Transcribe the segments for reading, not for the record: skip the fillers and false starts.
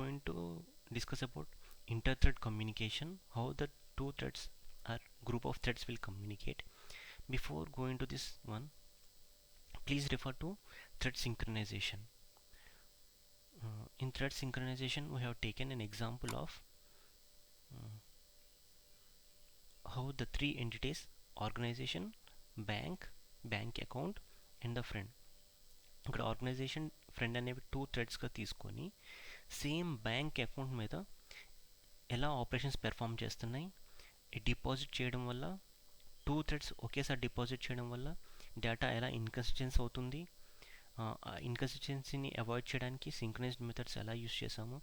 going to discuss about inter-thread communication, how the two threads or group of threads will communicate. Before going to this one, please refer to thread synchronization. In thread synchronization, we have taken an example of how the three entities, organization, bank account and the friend. ఇక్కడ organisation friend అనేవి two థ్రెడ్స్గా తీసుకొని same bank account మీద ఎలా operations perform చేస్తున్నాయి, deposit చేయడం వల్ల two threads ఒకేసారి deposit చేయడం వల్ల డేటా ఎలా ఇన్కన్సిస్టెన్స్ అవుతుంది, ఇన్కన్సిస్టెన్సీని అవాయిడ్ చేయడానికి సింక్రనైజ్డ్ మెథడ్స్ ఎలా యూస్ చేసాము,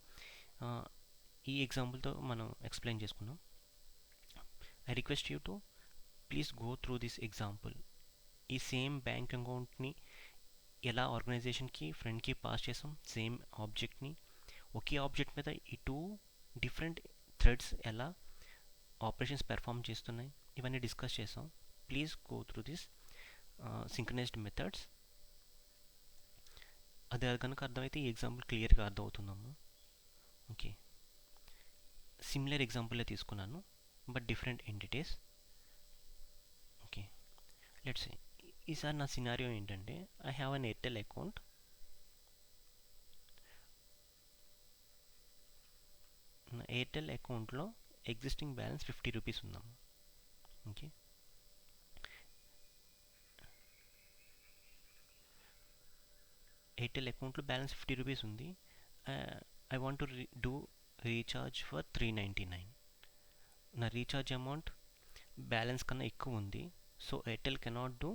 ఈ ఎగ్జాంపుల్తో మనం ఎక్స్ప్లెయిన్ చేసుకున్నాం. I request you to please go through this example. ఈ సేమ్ బ్యాంక్ అకౌంట్ని ఎలా ఆర్గనైజేషన్కి ఫ్రెండ్కి పాస్ చేసాం, సేమ్ ఆబ్జెక్ట్ని ఒకే ఆబ్జెక్ట్ మీద ఈ టూ డిఫరెంట్ థ్రెడ్స్ ఎలా ఆపరేషన్స్ పెర్ఫామ్ చేస్తున్నాయి ఇవన్నీ డిస్కస్ చేసాం. Please go through this synchronised methods. అది కనుక అర్థమైతే ఈ ఎగ్జాంపుల్ క్లియర్గా అర్థమవుతుందమ్మా. ఓకే, సిమిలర్ ఎగ్జాంపులే తీసుకున్నాను but different entities. Okay, let's say ఈసారి నా సినారియో ఏంటంటే I have an Airtel account. నా ఎయిర్టెల్ అకౌంట్లో ఎగ్జిస్టింగ్ బ్యాలెన్స్ 50 రూపీస్ ఉందమ్మా. ఓకే, ఎయిర్టెల్ అకౌంట్లో బ్యాలెన్స్ 50 రూపీస్ ఉంది. I want to do recharge for 399. నా రీఛార్జ్ అమౌంట్ బ్యాలెన్స్ కన్నా ఎక్కువ ఉంది. So Airtel cannot do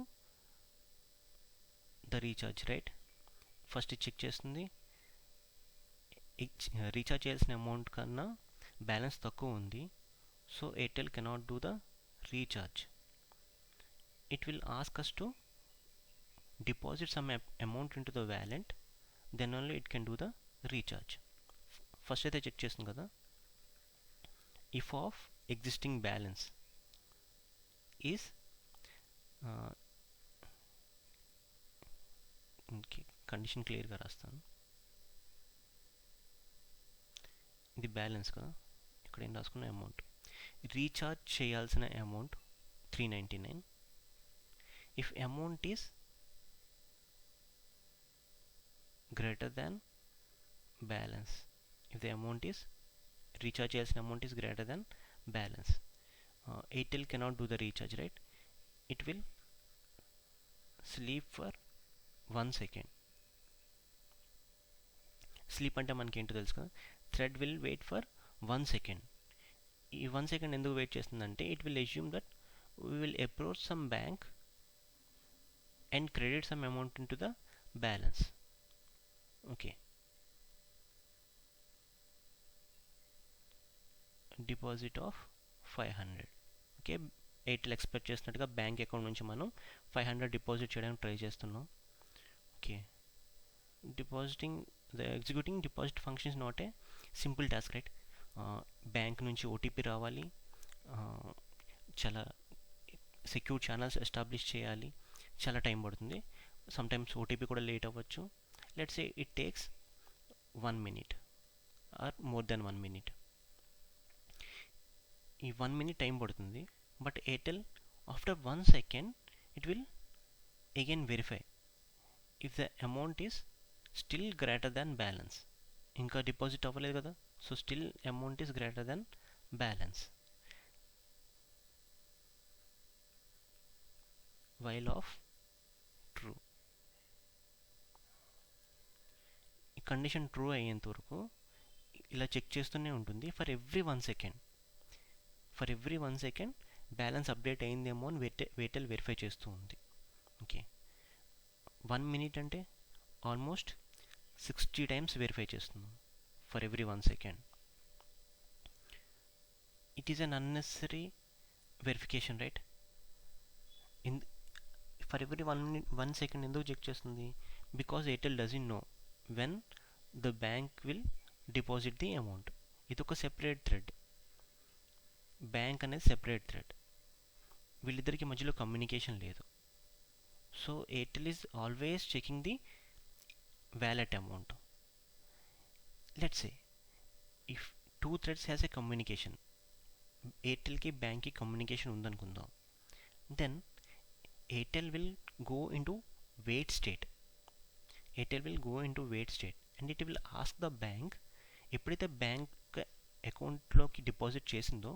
the recharge, right? First check చేస్తుంది, రీఛార్జ్ చేయాల్సిన అమౌంట్ కన్నా బ్యాలెన్స్ తక్కువ ఉంది. So Airtel cannot do the recharge. It will ask us to deposit some amount into the wallet, then only it can do the recharge. First అయితే check చేస్తుంది కదా, if of existing balance is condition క్లియర్గా రాస్తాను. ఇది balance కదా, ఇక్కడ ఏం రాసుకున్న అమౌంట్, రీఛార్జ్ చేయాల్సిన amount 399. If amount is greater than balance, if the amount is recharge చేయాల్సిన amount is greater than balance, Airtel cannot do the recharge, right? It will sleep for 1 second. Sleep అంటే మనకి ఏంటో తెలుసు కదా, thread will wait for 1 second. ఈ 1 second ఎందుకు wait చేస్తుందంటే it will assume that we will approach some bank and credit some amount in to the balance. Okay, deposit of 500. Okay, Airtel expect చేసినట్టుగా bank account నుంచి మనం 500 deposit చేయడానికి try చేస్తున్నాం. Okay, executing deposit function is not a simple task, right? Bank నుంచి OTP రావాలి, చాలా secure channels establish చేయాలి, చాలా టైం పడుతుంది. సమ్టైమ్స్ ఓటీపీ కూడా లేట్ అవ్వచ్చు. Let's say it takes 1 minute or more than 1 minute. ఈ 1 minute టైం పడుతుంది, but Airtel after 1 second it will again verify if the amount is still greater than balance. ఇంకా deposit అవ్వలేదు కదా, so still amount is greater than balance. While of true. ఈ condition true అయ్యేంత వరకు ఇలా check చేస్తూనే ఉంటుంది. For every 1 second balance update అయిందేమో అని ఎయిర్టెల్ వెరిఫై చేస్తూ ఉంది. ఓకే, 1 minute అంటే ఆల్మోస్ట్ 60 times వెరిఫై చేస్తున్నాం for every 1 second. It is an unnecessary verification, right? For every 1 second ఎందుకు చెక్ చేస్తుంది? Because Airtel doesn't know when the bank will deposit the amount. ఇది ఒక separate thread, bank అనేది separate thread, వీళ్ళిద్దరికి మధ్యలో communication లేదు. So Airtel is always checking the wallet amount. Let's say if two threads has a communication, ఎయిర్టెల్కి బ్యాంక్కి communication ఉందనుకుందాం, then Airtel will go into wait state. Airtel will go into wait state and it will ask the bank, ఎప్పుడైతే bank అకౌంట్లోకి deposit చేసిందో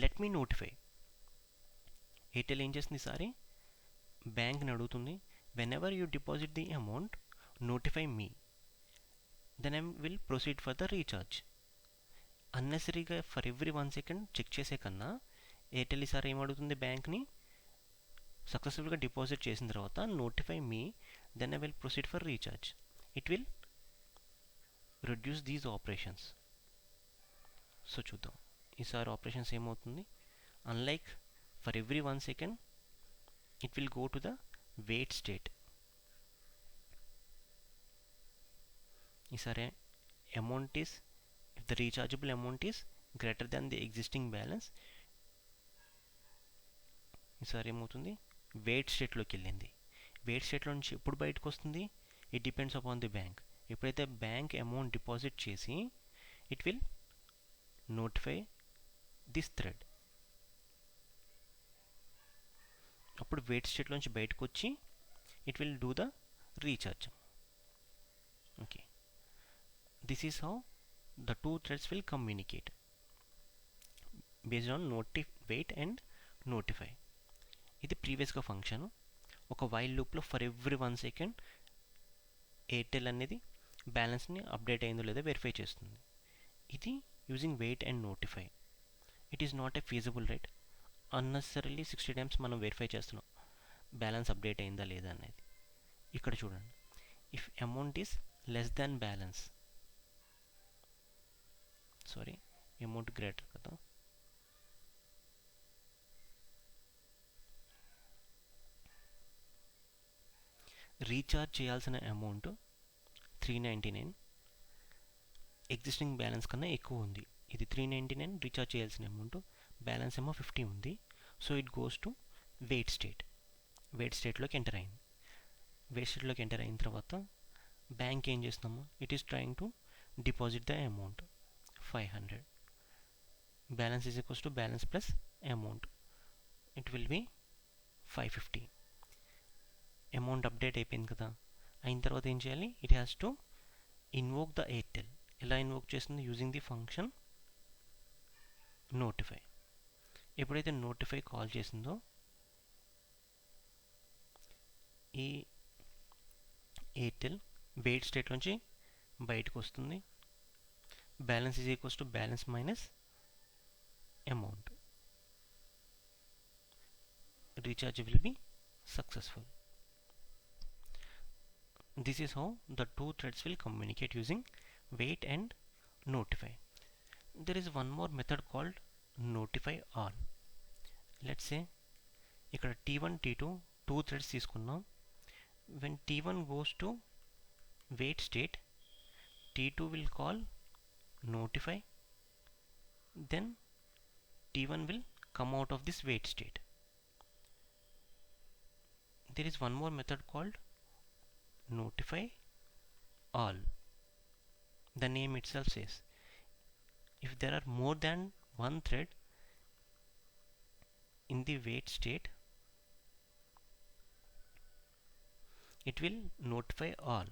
let me notify. Airtel ఏం చేస్తుంది ఈసారి బ్యాంక్ని అడుగుతుంది, whenever you deposit the amount notify me, then I will proceed for the recharge. అన్నెసరీగా for every 1 second check చేసే కన్నా ఎయిర్టెల్ ఈసారి ఏం అడుగుతుంది బ్యాంక్ని, సక్సెస్ఫుల్గా డిపాజిట్ చేసిన తర్వాత notify me, then I will proceed for recharge. It will reduce these operations. So చూద్దాం ఈసారి ఆపరేషన్స్ ఏమవుతుంది. Unlike for every 1 second it will go to the wait state. ఈసారి amount is, if the rechargeable amount is greater than the existing balance, ఈసారి ఏమవుతుంది wait స్టేట్లోకి వెళ్ళింది. Wait స్టేట్లో నుంచి ఎప్పుడు బయటకు వస్తుంది, it depends upon the bank. ఎప్పుడైతే బ్యాంక్ అమౌంట్ డిపాజిట్ చేసి it will notify this thread. అప్పుడు వెయిట్ స్టేట్లోంచి బయటకు వచ్చి it will do the recharge. Okay, this is how the two threads will communicate based on weight and notify. ఇది ప్రీవియస్గా function. ఒక while లూప్లో for every 1 second Airtel అనేది బ్యాలెన్స్ని update అయిందో లేదో వెరిఫై చేస్తుంది. ఇది using wait and notify. It is not a feasible right. Unnecessarily 60 times మనం వెరిఫై చేస్తున్నాం బ్యాలెన్స్ అప్డేట్ అయిందా లేదా అనేది. ఇక్కడ చూడండి, if amount is less than balance, sorry amount greater కదా, రీఛార్జ్ చేయాల్సిన అమౌంట్ 399 ఎగ్జిస్టింగ్ బ్యాలెన్స్ కన్నా ఎక్కువ ఉంది. ఇది 399 రీఛార్జ్ చేయాల్సిన అమౌంట్, బ్యాలెన్స్ ఏమో 50 ఉంది. So it goes to wait state. Wait స్టేట్లోకి ఎంటర్ అయింది. వెయిట్ స్టేట్లోకి ఎంటర్ అయిన తర్వాత బ్యాంక్ ఏం చేస్తున్నాము, it is trying to deposit the amount 500. Balance is equals to balance plus amount, it will be 550. Amount update అయిపోయింది కదా. అయిన తర్వాత ఏం చేయాలి, it has to invoke the Airtel. ఎలా ఇన్వోక్ చేస్తుంది, యూజింగ్ ది ఫంక్షన్ నోటిఫై. ఎప్పుడైతే నోటిఫై కాల్ చేసిందో ఈ ఎయిర్టెల్ వెయిట్ స్టేట్ నుంచి బయటకు వస్తుంది. Balance is equals to balance minus amount. Recharge will be successful. This is how the two threads will communicate using wait and notify. There is one more method called notify all. Let's say ఇక్కడ T1 T2 two threads తీసుకున్నాం. When T1 goes to wait state, T2 will call notify, then T1 will come out of this wait state. There is one more method called notify all. The name itself says if there are more than one thread in the wait state, it will notify all.